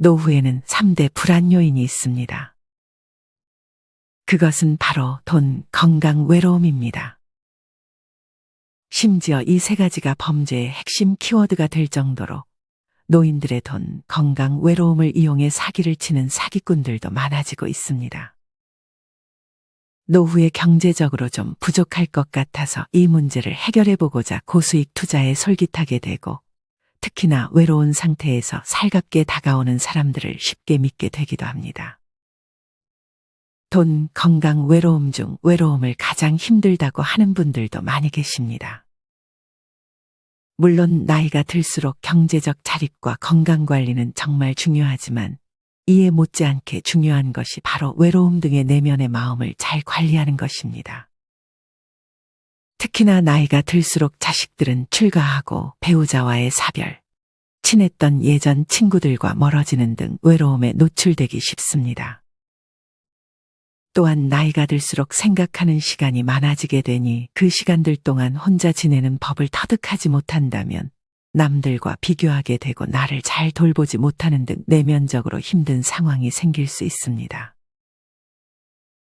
노후에는 3대 불안 요인이 있습니다. 그것은 바로 돈, 건강, 외로움입니다. 심지어 이 세 가지가 범죄의 핵심 키워드가 될 정도로 노인들의 돈, 건강, 외로움을 이용해 사기를 치는 사기꾼들도 많아지고 있습니다. 노후에 경제적으로 좀 부족할 것 같아서 이 문제를 해결해보고자 고수익 투자에 솔깃하게 되고, 특히나 외로운 상태에서 살갑게 다가오는 사람들을 쉽게 믿게 되기도 합니다. 돈, 건강, 외로움 중 외로움을 가장 힘들다고 하는 분들도 많이 계십니다. 물론 나이가 들수록 경제적 자립과 건강관리는 정말 중요하지만 이에 못지않게 중요한 것이 바로 외로움 등의 내면의 마음을 잘 관리하는 것입니다. 특히나 나이가 들수록 자식들은 출가하고 배우자와의 사별, 친했던 예전 친구들과 멀어지는 등 외로움에 노출되기 쉽습니다. 또한 나이가 들수록 생각하는 시간이 많아지게 되니 그 시간들 동안 혼자 지내는 법을 터득하지 못한다면 남들과 비교하게 되고 나를 잘 돌보지 못하는 등 내면적으로 힘든 상황이 생길 수 있습니다.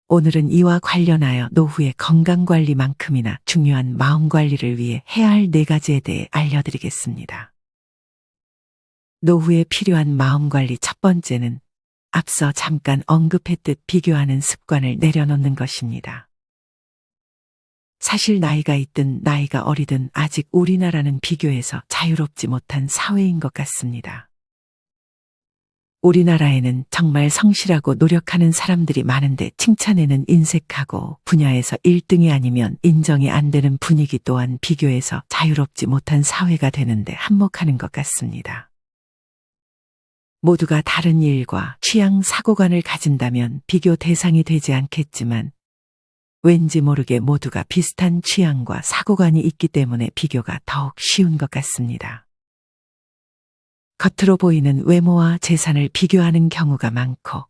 오늘은 이와 관련하여 노후의 건강관리만큼이나 중요한 마음관리를 위해 해야 할 4가지에 대해 알려드리겠습니다. 노후에 필요한 마음관리 첫 번째는 앞서 잠깐 언급했듯 비교하는 습관을 내려놓는 것입니다. 사실 나이가 있든 나이가 어리든 아직 우리나라는 비교에서 자유롭지 못한 사회인 것 같습니다. 우리나라에는 정말 성실하고 노력하는 사람들이 많은데 칭찬에는 인색하고 분야에서 1등이 아니면 인정이 안 되는 분위기 또한 비교에서 자유롭지 못한 사회가 되는데 한몫하는 것 같습니다. 모두가 다른 일과 취향, 사고관을 가진다면 비교 대상이 되지 않겠지만 왠지 모르게 모두가 비슷한 취향과 사고관이 있기 때문에 비교가 더욱 쉬운 것 같습니다. 겉으로 보이는 외모와 재산을 비교하는 경우가 많고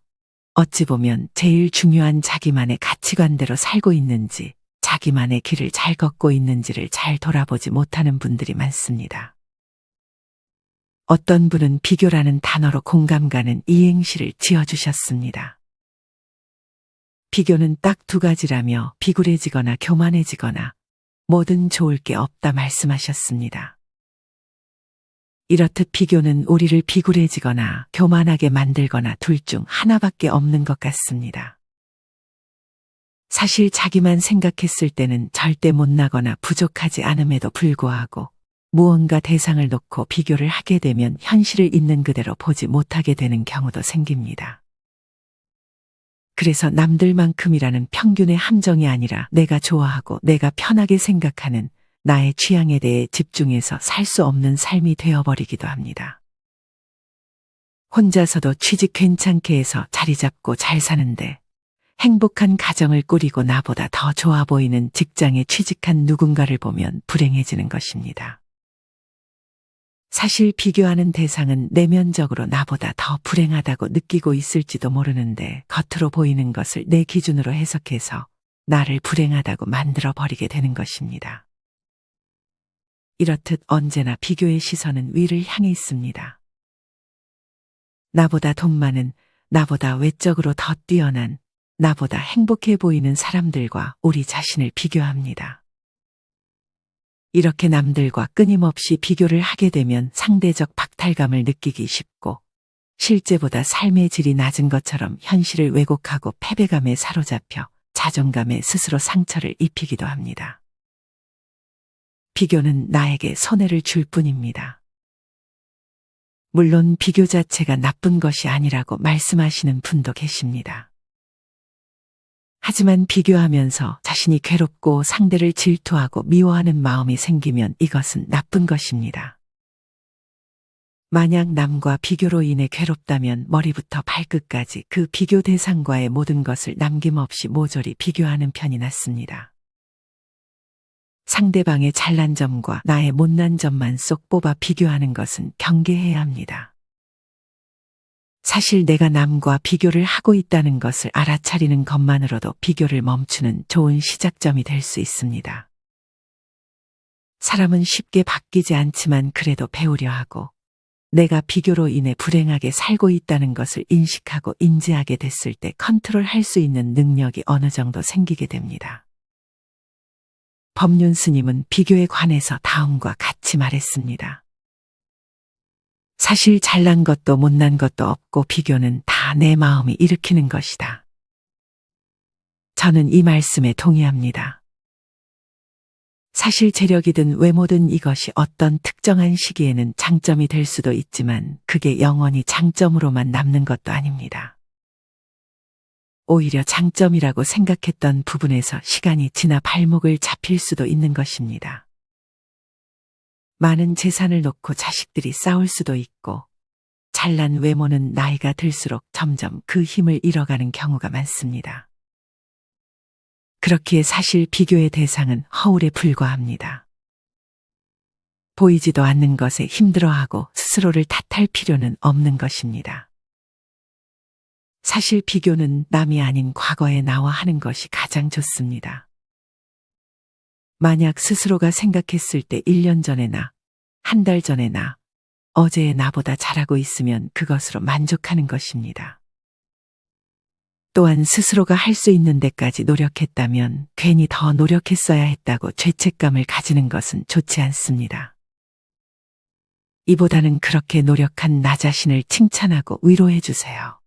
어찌 보면 제일 중요한 자기만의 가치관대로 살고 있는지 자기만의 길을 잘 걷고 있는지를 잘 돌아보지 못하는 분들이 많습니다. 어떤 분은 비교라는 단어로 공감 가는 이행시를 지어주셨습니다. 비교는 딱 2가지라며 비굴해지거나 교만해지거나 뭐든 좋을 게 없다 말씀하셨습니다. 이렇듯 비교는 우리를 비굴해지거나 교만하게 만들거나 둘 중 하나밖에 없는 것 같습니다. 사실 자기만 생각했을 때는 절대 못나거나 부족하지 않음에도 불구하고 무언가 대상을 놓고 비교를 하게 되면 현실을 있는 그대로 보지 못하게 되는 경우도 생깁니다. 그래서 남들만큼이라는 평균의 함정이 아니라 내가 좋아하고 내가 편하게 생각하는 나의 취향에 대해 집중해서 살 수 없는 삶이 되어버리기도 합니다. 혼자서도 취직 괜찮게 해서 자리 잡고 잘 사는데 행복한 가정을 꾸리고 나보다 더 좋아 보이는 직장에 취직한 누군가를 보면 불행해지는 것입니다. 사실 비교하는 대상은 내면적으로 나보다 더 불행하다고 느끼고 있을지도 모르는데 겉으로 보이는 것을 내 기준으로 해석해서 나를 불행하다고 만들어 버리게 되는 것입니다. 이렇듯 언제나 비교의 시선은 위를 향해 있습니다. 나보다 돈 많은, 나보다 외적으로 더 뛰어난, 나보다 행복해 보이는 사람들과 우리 자신을 비교합니다. 이렇게 남들과 끊임없이 비교를 하게 되면 상대적 박탈감을 느끼기 쉽고 실제보다 삶의 질이 낮은 것처럼 현실을 왜곡하고 패배감에 사로잡혀 자존감에 스스로 상처를 입히기도 합니다. 비교는 나에게 손해를 줄 뿐입니다. 물론 비교 자체가 나쁜 것이 아니라고 말씀하시는 분도 계십니다. 하지만 비교하면서 자신이 괴롭고 상대를 질투하고 미워하는 마음이 생기면 이것은 나쁜 것입니다. 만약 남과 비교로 인해 괴롭다면 머리부터 발끝까지 그 비교 대상과의 모든 것을 남김없이 모조리 비교하는 편이 낫습니다. 상대방의 잘난 점과 나의 못난 점만 쏙 뽑아 비교하는 것은 경계해야 합니다. 사실 내가 남과 비교를 하고 있다는 것을 알아차리는 것만으로도 비교를 멈추는 좋은 시작점이 될 수 있습니다. 사람은 쉽게 바뀌지 않지만 그래도 배우려 하고 내가 비교로 인해 불행하게 살고 있다는 것을 인식하고 인지하게 됐을 때 컨트롤할 수 있는 능력이 어느 정도 생기게 됩니다. 법륜 스님은 비교에 관해서 다음과 같이 말했습니다. 사실 잘난 것도 못난 것도 없고 비교는 다 내 마음이 일으키는 것이다. 저는 이 말씀에 동의합니다. 사실 재력이든 외모든 이것이 어떤 특정한 시기에는 장점이 될 수도 있지만 그게 영원히 장점으로만 남는 것도 아닙니다. 오히려 장점이라고 생각했던 부분에서 시간이 지나 발목을 잡힐 수도 있는 것입니다. 많은 재산을 놓고 자식들이 싸울 수도 있고 잘난 외모는 나이가 들수록 점점 그 힘을 잃어가는 경우가 많습니다. 그렇기에 사실 비교의 대상은 허울에 불과합니다. 보이지도 않는 것에 힘들어하고 스스로를 탓할 필요는 없는 것입니다. 사실 비교는 남이 아닌 과거의 나와 하는 것이 가장 좋습니다. 만약 스스로가 생각했을 때 1년 전의 나, 한 달 전의 나, 어제의 나보다 잘하고 있으면 그것으로 만족하는 것입니다. 또한 스스로가 할 수 있는 데까지 노력했다면 괜히 더 노력했어야 했다고 죄책감을 가지는 것은 좋지 않습니다. 이보다는 그렇게 노력한 나 자신을 칭찬하고 위로해 주세요.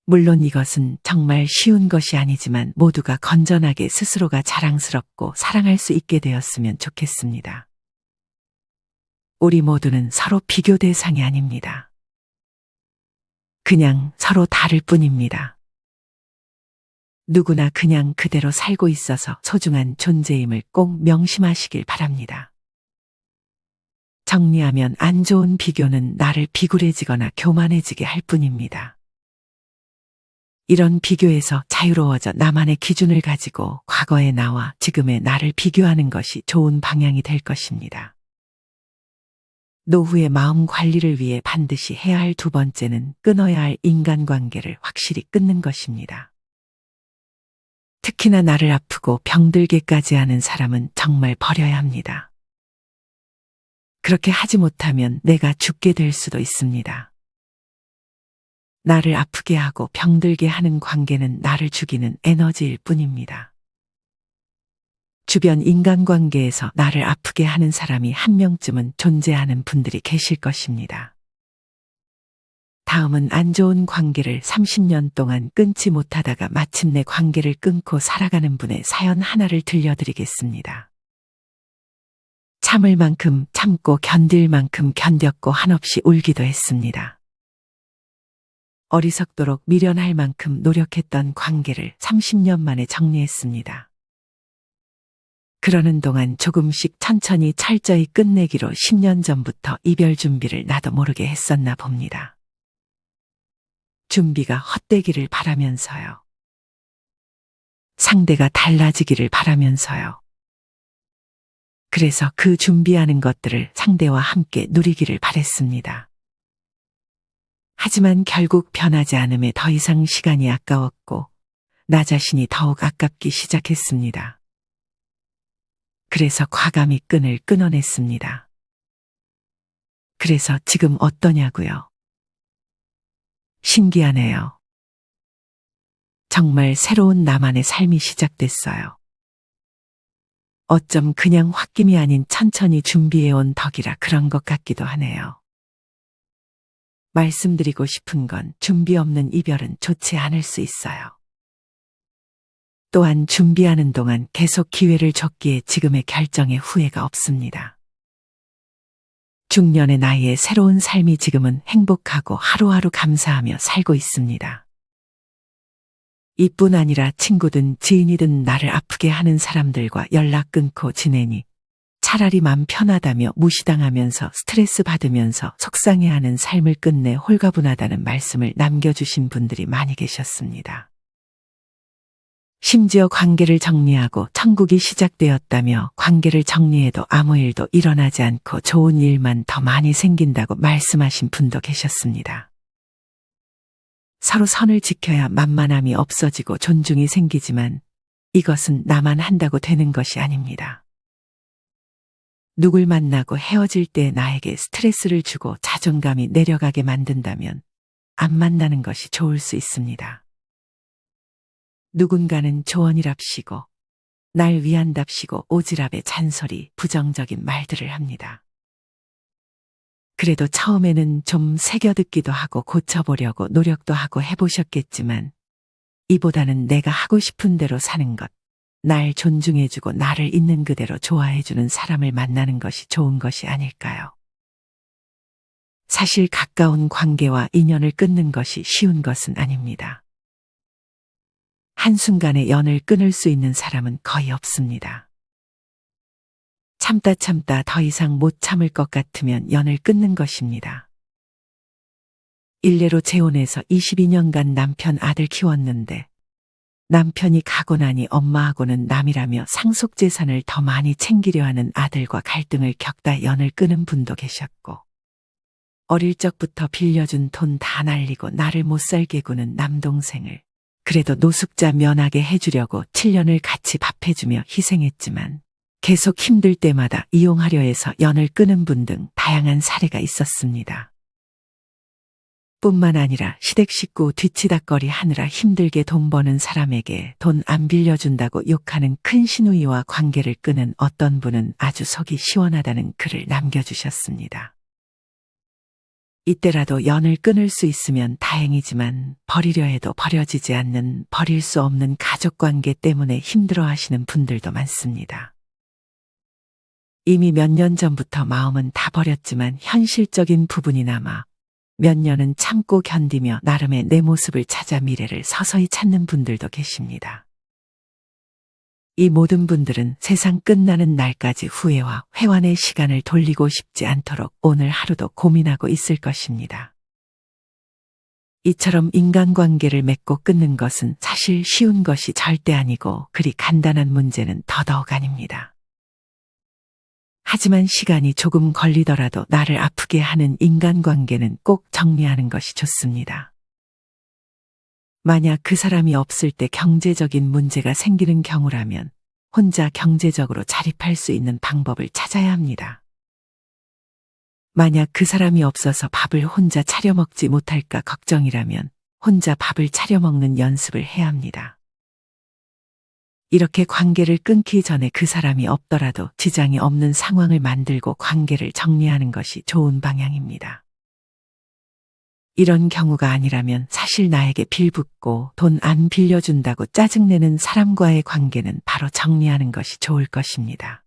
물론 이것은 정말 쉬운 것이 아니지만 모두가 건전하게 스스로가 자랑스럽고 사랑할 수 있게 되었으면 좋겠습니다. 우리 모두는 서로 비교 대상이 아닙니다. 그냥 서로 다를 뿐입니다. 누구나 그냥 그대로 살고 있어서 소중한 존재임을 꼭 명심하시길 바랍니다. 정리하면 안 좋은 비교는 나를 비굴해지거나 교만해지게 할 뿐입니다. 이런 비교에서 자유로워져 나만의 기준을 가지고 과거의 나와 지금의 나를 비교하는 것이 좋은 방향이 될 것입니다. 노후의 마음 관리를 위해 반드시 해야 할 두 번째는 끊어야 할 인간관계를 확실히 끊는 것입니다. 특히나 나를 아프고 병들게까지 하는 사람은 정말 버려야 합니다. 그렇게 하지 못하면 내가 죽게 될 수도 있습니다. 나를 아프게 하고 병들게 하는 관계는 나를 죽이는 에너지일 뿐입니다. 주변 인간관계에서 나를 아프게 하는 사람이 한 명쯤은 존재하는 분들이 계실 것입니다. 다음은 안 좋은 관계를 30년 동안 끊지 못하다가 마침내 관계를 끊고 살아가는 분의 사연 하나를 들려드리겠습니다. 참을 만큼 참고 견딜 만큼 견뎠고 한없이 울기도 했습니다. 어리석도록 미련할 만큼 노력했던 관계를 30년 만에 정리했습니다. 그러는 동안 조금씩 천천히 철저히 끝내기로 10년 전부터 이별 준비를 나도 모르게 했었나 봅니다. 준비가 헛되기를 바라면서요. 상대가 달라지기를 바라면서요. 그래서 그 준비하는 것들을 상대와 함께 누리기를 바랬습니다. 하지만 결국 변하지 않음에 더 이상 시간이 아까웠고 나 자신이 더욱 아깝기 시작했습니다. 그래서 과감히 끈을 끊어냈습니다. 그래서 지금 어떠냐고요? 신기하네요. 정말 새로운 나만의 삶이 시작됐어요. 어쩜 그냥 홧김이 아닌 천천히 준비해온 덕이라 그런 것 같기도 하네요. 말씀드리고 싶은 건 준비 없는 이별은 좋지 않을 수 있어요. 또한 준비하는 동안 계속 기회를 줬기에 지금의 결정에 후회가 없습니다. 중년의 나이에 새로운 삶이 지금은 행복하고 하루하루 감사하며 살고 있습니다. 이뿐 아니라 친구든 지인이든 나를 아프게 하는 사람들과 연락 끊고 지내니 차라리 맘 편하다며 무시당하면서 스트레스 받으면서 속상해하는 삶을 끝내 홀가분하다는 말씀을 남겨주신 분들이 많이 계셨습니다. 심지어 관계를 정리하고 천국이 시작되었다며 관계를 정리해도 아무 일도 일어나지 않고 좋은 일만 더 많이 생긴다고 말씀하신 분도 계셨습니다. 서로 선을 지켜야 만만함이 없어지고 존중이 생기지만 이것은 나만 한다고 되는 것이 아닙니다. 누굴 만나고 헤어질 때 나에게 스트레스를 주고 자존감이 내려가게 만든다면 안 만나는 것이 좋을 수 있습니다. 누군가는 조언이랍시고 날 위한답시고 오지랖의 잔소리, 부정적인 말들을 합니다. 그래도 처음에는 좀 새겨듣기도 하고 고쳐보려고 노력도 하고 해보셨겠지만 이보다는 내가 하고 싶은 대로 사는 것, 날 존중해주고 나를 있는 그대로 좋아해주는 사람을 만나는 것이 좋은 것이 아닐까요? 사실 가까운 관계와 인연을 끊는 것이 쉬운 것은 아닙니다. 한순간에 연을 끊을 수 있는 사람은 거의 없습니다. 참다 더 이상 못 참을 것 같으면 연을 끊는 것입니다. 일례로 재혼해서 22년간 남편 아들 키웠는데 남편이 가고 나니 엄마하고는 남이라며 상속재산을 더 많이 챙기려 하는 아들과 갈등을 겪다 연을 끊은 분도 계셨고 어릴 적부터 빌려준 돈 다 날리고 나를 못 살게 구는 남동생을 그래도 노숙자 면하게 해주려고 7년을 같이 밥해주며 희생했지만 계속 힘들 때마다 이용하려 해서 연을 끊은 분 등 다양한 사례가 있었습니다. 뿐만 아니라 시댁 식구 뒤치다꺼리 하느라 힘들게 돈 버는 사람에게 돈 안 빌려준다고 욕하는 큰 시누이와 관계를 끊은 어떤 분은 아주 속이 시원하다는 글을 남겨주셨습니다. 이때라도 연을 끊을 수 있으면 다행이지만 버리려 해도 버려지지 않는 버릴 수 없는 가족관계 때문에 힘들어하시는 분들도 많습니다. 이미 몇 년 전부터 마음은 다 버렸지만 현실적인 부분이 남아 몇 년은 참고 견디며 나름의 내 모습을 찾아 미래를 서서히 찾는 분들도 계십니다. 이 모든 분들은 세상 끝나는 날까지 후회와 회환의 시간을 돌리고 싶지 않도록 오늘 하루도 고민하고 있을 것입니다. 이처럼 인간관계를 맺고 끊는 것은 사실 쉬운 것이 절대 아니고 그리 간단한 문제는 더더욱 아닙니다. 하지만 시간이 조금 걸리더라도 나를 아프게 하는 인간관계는 꼭 정리하는 것이 좋습니다. 만약 그 사람이 없을 때 경제적인 문제가 생기는 경우라면 혼자 경제적으로 자립할 수 있는 방법을 찾아야 합니다. 만약 그 사람이 없어서 밥을 혼자 차려 먹지 못할까 걱정이라면 혼자 밥을 차려 먹는 연습을 해야 합니다. 이렇게 관계를 끊기 전에 그 사람이 없더라도 지장이 없는 상황을 만들고 관계를 정리하는 것이 좋은 방향입니다. 이런 경우가 아니라면 사실 나에게 빌붙고 돈 안 빌려준다고 짜증내는 사람과의 관계는 바로 정리하는 것이 좋을 것입니다.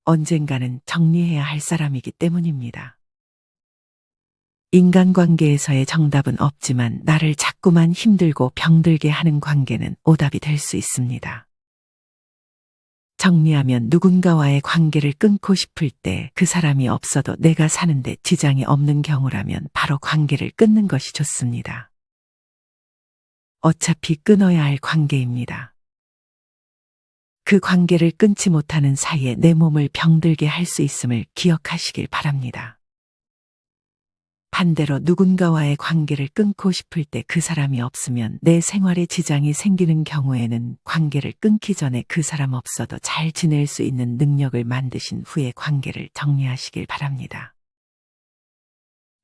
언젠가는 정리해야 할 사람이기 때문입니다. 인간관계에서의 정답은 없지만 나를 자꾸만 힘들고 병들게 하는 관계는 오답이 될 수 있습니다. 정리하면 누군가와의 관계를 끊고 싶을 때 그 사람이 없어도 내가 사는데 지장이 없는 경우라면 바로 관계를 끊는 것이 좋습니다. 어차피 끊어야 할 관계입니다. 그 관계를 끊지 못하는 사이에 내 몸을 병들게 할 수 있음을 기억하시길 바랍니다. 반대로 누군가와의 관계를 끊고 싶을 때 그 사람이 없으면 내 생활에 지장이 생기는 경우에는 관계를 끊기 전에 그 사람 없어도 잘 지낼 수 있는 능력을 만드신 후에 관계를 정리하시길 바랍니다.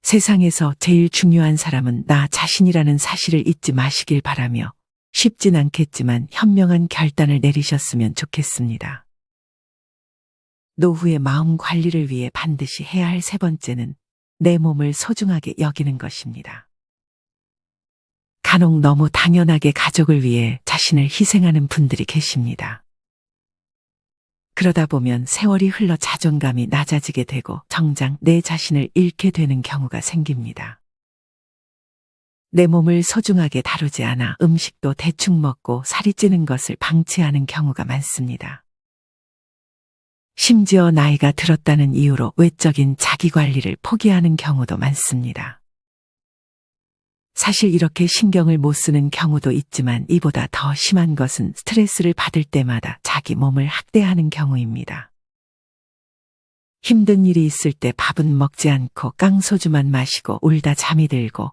세상에서 제일 중요한 사람은 나 자신이라는 사실을 잊지 마시길 바라며 쉽진 않겠지만 현명한 결단을 내리셨으면 좋겠습니다. 노후의 마음 관리를 위해 반드시 해야 할 세 번째는 내 몸을 소중하게 여기는 것입니다. 간혹 너무 당연하게 가족을 위해 자신을 희생하는 분들이 계십니다. 그러다 보면 세월이 흘러 자존감이 낮아지게 되고 정작 내 자신을 잃게 되는 경우가 생깁니다. 내 몸을 소중하게 다루지 않아 음식도 대충 먹고 살이 찌는 것을 방치하는 경우가 많습니다. 심지어 나이가 들었다는 이유로 외적인 자기관리를 포기하는 경우도 많습니다. 사실 이렇게 신경을 못 쓰는 경우도 있지만 이보다 더 심한 것은 스트레스를 받을 때마다 자기 몸을 학대하는 경우입니다. 힘든 일이 있을 때 밥은 먹지 않고 깡소주만 마시고 울다 잠이 들고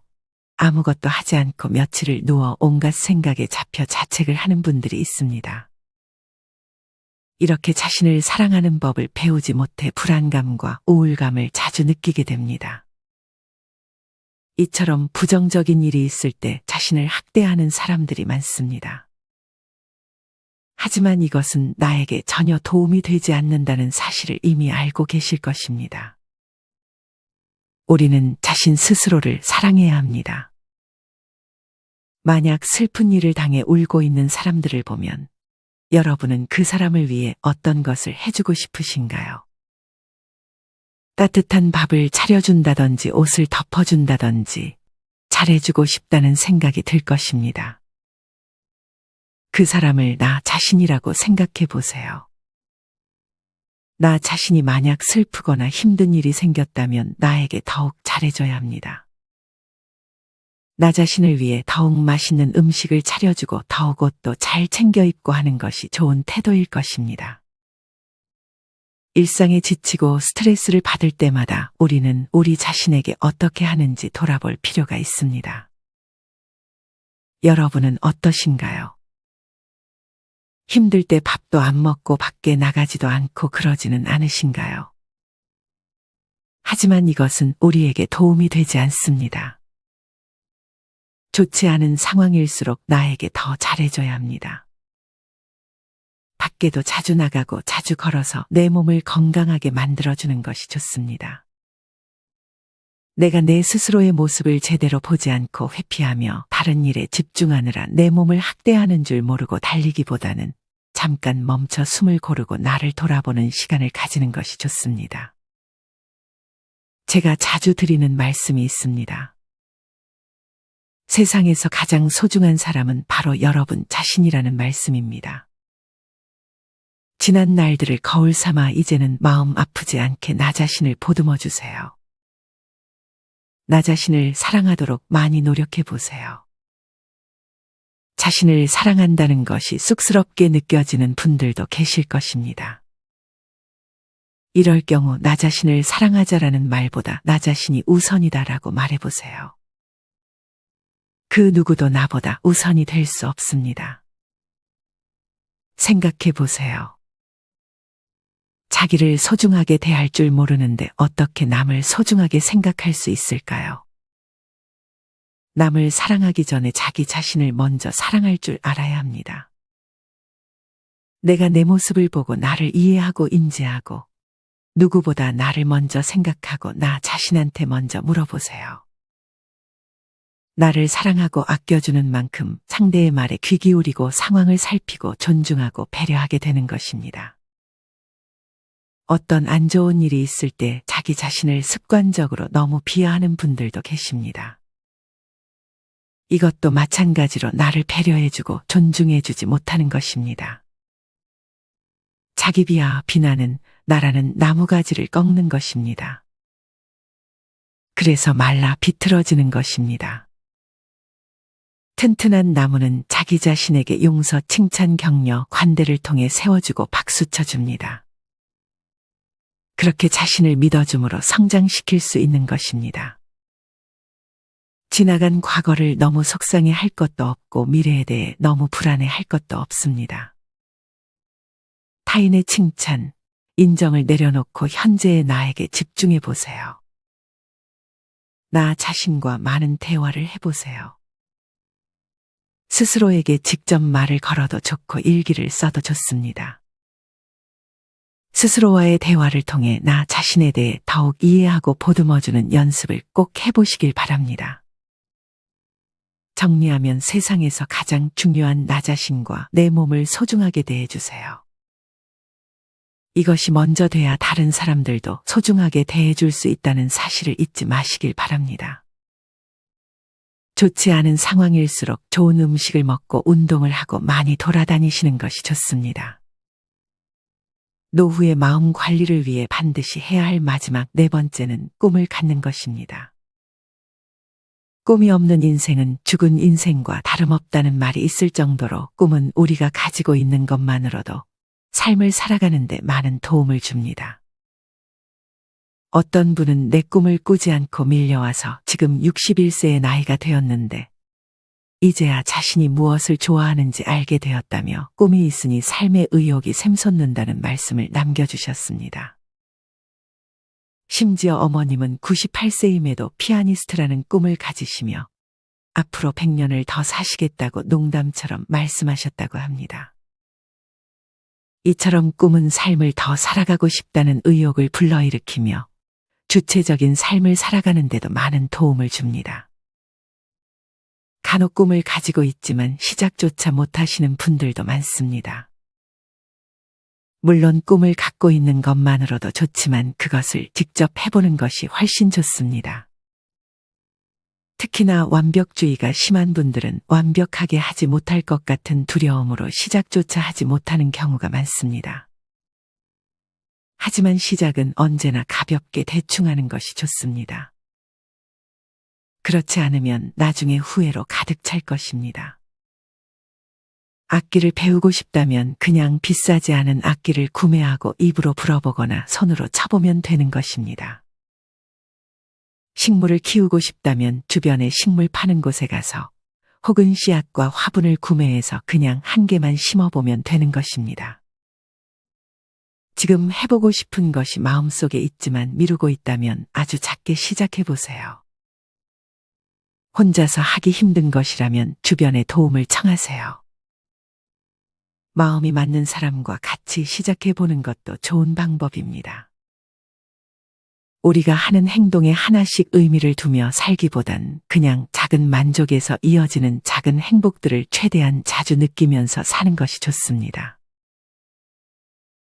아무것도 하지 않고 며칠을 누워 온갖 생각에 잡혀 자책을 하는 분들이 있습니다. 이렇게 자신을 사랑하는 법을 배우지 못해 불안감과 우울감을 자주 느끼게 됩니다. 이처럼 부정적인 일이 있을 때 자신을 학대하는 사람들이 많습니다. 하지만 이것은 나에게 전혀 도움이 되지 않는다는 사실을 이미 알고 계실 것입니다. 우리는 자신 스스로를 사랑해야 합니다. 만약 슬픈 일을 당해 울고 있는 사람들을 보면 여러분은 그 사람을 위해 어떤 것을 해주고 싶으신가요? 따뜻한 밥을 차려준다든지 옷을 덮어준다든지 잘해주고 싶다는 생각이 들 것입니다. 그 사람을 나 자신이라고 생각해 보세요. 나 자신이 만약 슬프거나 힘든 일이 생겼다면 나에게 더욱 잘해줘야 합니다. 나 자신을 위해 더욱 맛있는 음식을 차려주고 더욱 옷도 잘 챙겨 입고 하는 것이 좋은 태도일 것입니다. 일상에 지치고 스트레스를 받을 때마다 우리는 우리 자신에게 어떻게 하는지 돌아볼 필요가 있습니다. 여러분은 어떠신가요? 힘들 때 밥도 안 먹고 밖에 나가지도 않고 그러지는 않으신가요? 하지만 이것은 우리에게 도움이 되지 않습니다. 좋지 않은 상황일수록 나에게 더 잘해줘야 합니다. 밖에도 자주 나가고 자주 걸어서 내 몸을 건강하게 만들어주는 것이 좋습니다. 내가 내 스스로의 모습을 제대로 보지 않고 회피하며 다른 일에 집중하느라 내 몸을 학대하는 줄 모르고 달리기보다는 잠깐 멈춰 숨을 고르고 나를 돌아보는 시간을 가지는 것이 좋습니다. 제가 자주 드리는 말씀이 있습니다. 세상에서 가장 소중한 사람은 바로 여러분 자신이라는 말씀입니다. 지난 날들을 거울 삼아 이제는 마음 아프지 않게 나 자신을 보듬어 주세요. 나 자신을 사랑하도록 많이 노력해 보세요. 자신을 사랑한다는 것이 쑥스럽게 느껴지는 분들도 계실 것입니다. 이럴 경우 나 자신을 사랑하자라는 말보다 나 자신이 우선이다라고 말해보세요. 그 누구도 나보다 우선이 될 수 없습니다. 생각해 보세요. 자기를 소중하게 대할 줄 모르는데 어떻게 남을 소중하게 생각할 수 있을까요? 남을 사랑하기 전에 자기 자신을 먼저 사랑할 줄 알아야 합니다. 내가 내 모습을 보고 나를 이해하고 인지하고 누구보다 나를 먼저 생각하고 나 자신한테 먼저 물어보세요. 나를 사랑하고 아껴주는 만큼 상대의 말에 귀 기울이고 상황을 살피고 존중하고 배려하게 되는 것입니다. 어떤 안 좋은 일이 있을 때 자기 자신을 습관적으로 너무 비하하는 분들도 계십니다. 이것도 마찬가지로 나를 배려해주고 존중해주지 못하는 것입니다. 자기 비하, 비난은 나라는 나무가지를 꺾는 것입니다. 그래서 말라 비틀어지는 것입니다. 튼튼한 나무는 자기 자신에게 용서, 칭찬, 격려, 관대를 통해 세워주고 박수쳐줍니다. 그렇게 자신을 믿어줌으로 성장시킬 수 있는 것입니다. 지나간 과거를 너무 속상해 할 것도 없고 미래에 대해 너무 불안해 할 것도 없습니다. 타인의 칭찬, 인정을 내려놓고 현재의 나에게 집중해 보세요. 나 자신과 많은 대화를 해보세요. 스스로에게 직접 말을 걸어도 좋고 일기를 써도 좋습니다. 스스로와의 대화를 통해 나 자신에 대해 더욱 이해하고 보듬어주는 연습을 꼭 해보시길 바랍니다. 정리하면 세상에서 가장 중요한 나 자신과 내 몸을 소중하게 대해주세요. 이것이 먼저 돼야 다른 사람들도 소중하게 대해줄 수 있다는 사실을 잊지 마시길 바랍니다. 좋지 않은 상황일수록 좋은 음식을 먹고 운동을 하고 많이 돌아다니시는 것이 좋습니다. 노후의 마음 관리를 위해 반드시 해야 할 마지막 네 번째는 꿈을 갖는 것입니다. 꿈이 없는 인생은 죽은 인생과 다름없다는 말이 있을 정도로 꿈은 우리가 가지고 있는 것만으로도 삶을 살아가는 데 많은 도움을 줍니다. 어떤 분은 내 꿈을 꾸지 않고 밀려와서 지금 61세의 나이가 되었는데 이제야 자신이 무엇을 좋아하는지 알게 되었다며 꿈이 있으니 삶의 의욕이 샘솟는다는 말씀을 남겨주셨습니다. 심지어 어머님은 98세임에도 피아니스트라는 꿈을 가지시며 앞으로 100년을 더 사시겠다고 농담처럼 말씀하셨다고 합니다. 이처럼 꿈은 삶을 더 살아가고 싶다는 의욕을 불러일으키며 주체적인 삶을 살아가는 데도 많은 도움을 줍니다. 간혹 꿈을 가지고 있지만 시작조차 못하시는 분들도 많습니다. 물론 꿈을 갖고 있는 것만으로도 좋지만 그것을 직접 해보는 것이 훨씬 좋습니다. 특히나 완벽주의가 심한 분들은 완벽하게 하지 못할 것 같은 두려움으로 시작조차 하지 못하는 경우가 많습니다. 하지만 시작은 언제나 가볍게 대충 하는 것이 좋습니다. 그렇지 않으면 나중에 후회로 가득 찰 것입니다. 악기를 배우고 싶다면 그냥 비싸지 않은 악기를 구매하고 입으로 불어보거나 손으로 쳐보면 되는 것입니다. 식물을 키우고 싶다면 주변에 식물 파는 곳에 가서 혹은 씨앗과 화분을 구매해서 그냥 한 개만 심어보면 되는 것입니다. 지금 해보고 싶은 것이 마음속에 있지만 미루고 있다면 아주 작게 시작해보세요. 혼자서 하기 힘든 것이라면 주변에 도움을 청하세요. 마음이 맞는 사람과 같이 시작해보는 것도 좋은 방법입니다. 우리가 하는 행동에 하나씩 의미를 두며 살기보단 그냥 작은 만족에서 이어지는 작은 행복들을 최대한 자주 느끼면서 사는 것이 좋습니다.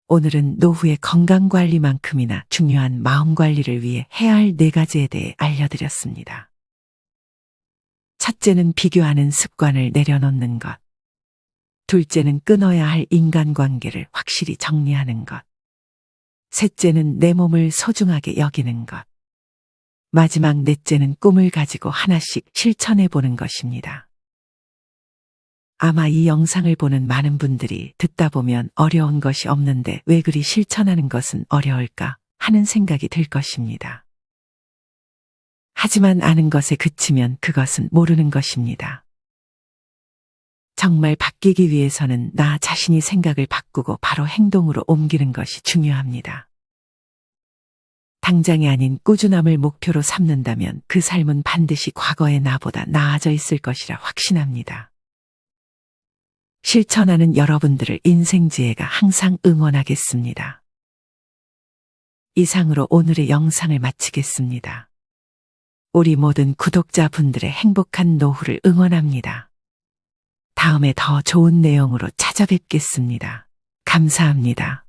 오늘은 노후의 건강관리만큼이나 중요한 마음관리를 위해 해야 할 4가지에 대해 알려드렸습니다. 첫째는 비교하는 습관을 내려놓는 것. 둘째는 끊어야 할 인간관계를 확실히 정리하는 것. 셋째는 내 몸을 소중하게 여기는 것. 마지막 넷째는 꿈을 가지고 하나씩 실천해 보는 것입니다. 아마 이 영상을 보는 많은 분들이 듣다 보면 어려운 것이 없는데 왜 그리 실천하는 것은 어려울까 하는 생각이 들 것입니다. 하지만 아는 것에 그치면 그것은 모르는 것입니다. 정말 바뀌기 위해서는 나 자신이 생각을 바꾸고 바로 행동으로 옮기는 것이 중요합니다. 당장이 아닌 꾸준함을 목표로 삼는다면 그 삶은 반드시 과거의 나보다 나아져 있을 것이라 확신합니다. 실천하는 여러분들을 인생지혜가 항상 응원하겠습니다. 이상으로 오늘의 영상을 마치겠습니다. 우리 모든 구독자분들의 행복한 노후를 응원합니다. 다음에 더 좋은 내용으로 찾아뵙겠습니다. 감사합니다.